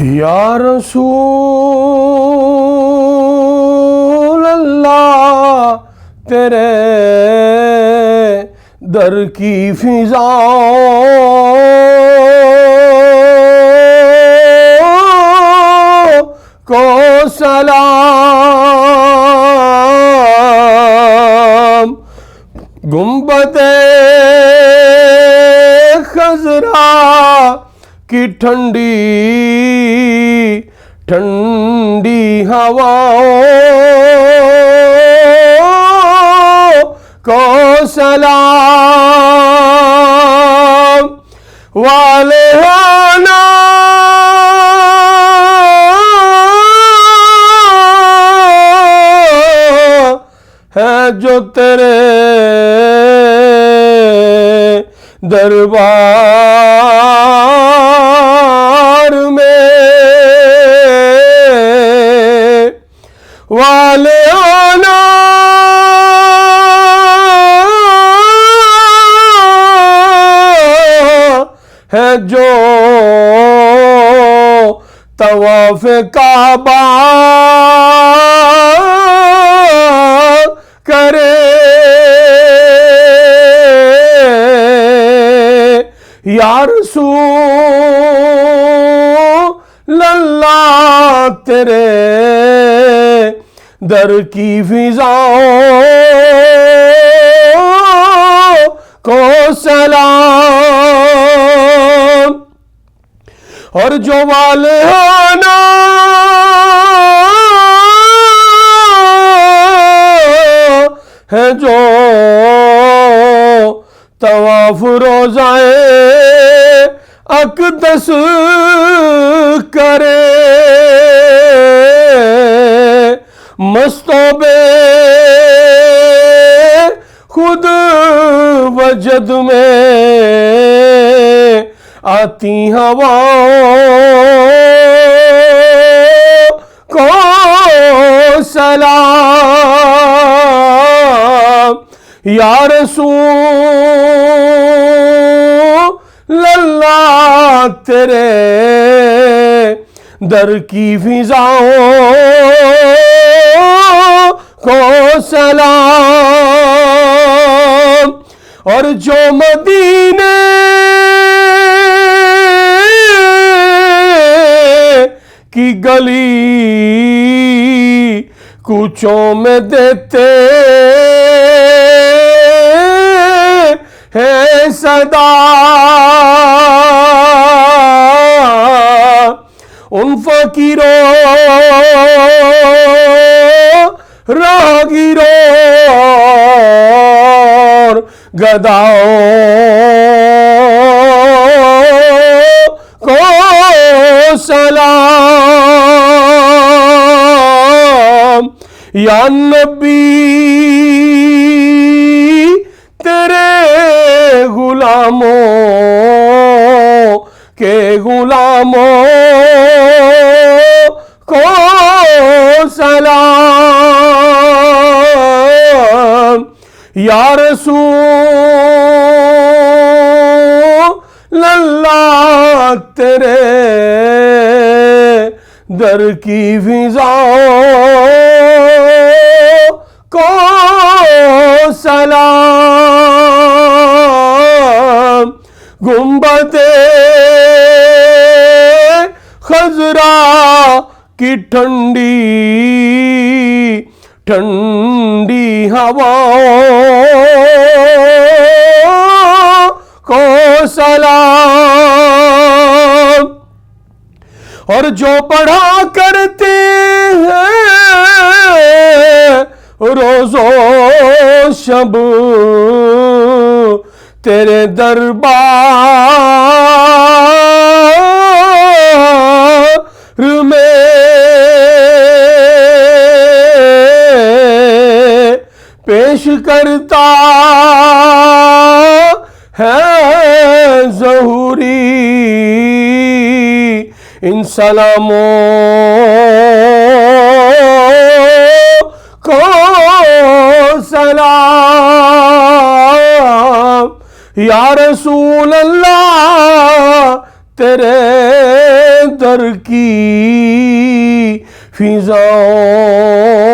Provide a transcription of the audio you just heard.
या रसूल अल्लाह तेरे दर की फिजाओं को सलाम। गुंबदे खजरा की ठंडी ठंडी हवाओं को सलाम। वाले आना है जो तेरे दरबार में। वाले आना है जो तवाफ काबा करे। या रसूल अल्लाह तेरे दर की फिजाओं को सलाम। और जो वाले आना है जो तवाफ रोज़ाए अक़दस करे। मस्तोबे खुद वजद में आती हवाओं को सलाम। या रसूल अल्लाह तेरे दर की फिजाओं को सलाम। और जो मदीने की गली कूचों में देते है सदा, उन फकीरों राहगीरों गदाओं को सलाम। या नबी तेरे गुलामों के गुलामों को सलाम। या रसूल अल्लाह तेरे दर की फिजाओं को सलाम। गुंबदे खजरा की ठंडी ठंडी हवाओं को सलाम। और जो पढ़ा करते हैं रोज़ो शब तेरे दरबार में, पेश करता है ज़हूरी इन सलामों को सलाम। या रसूल अल्लाह तेरे दर की फिजाओं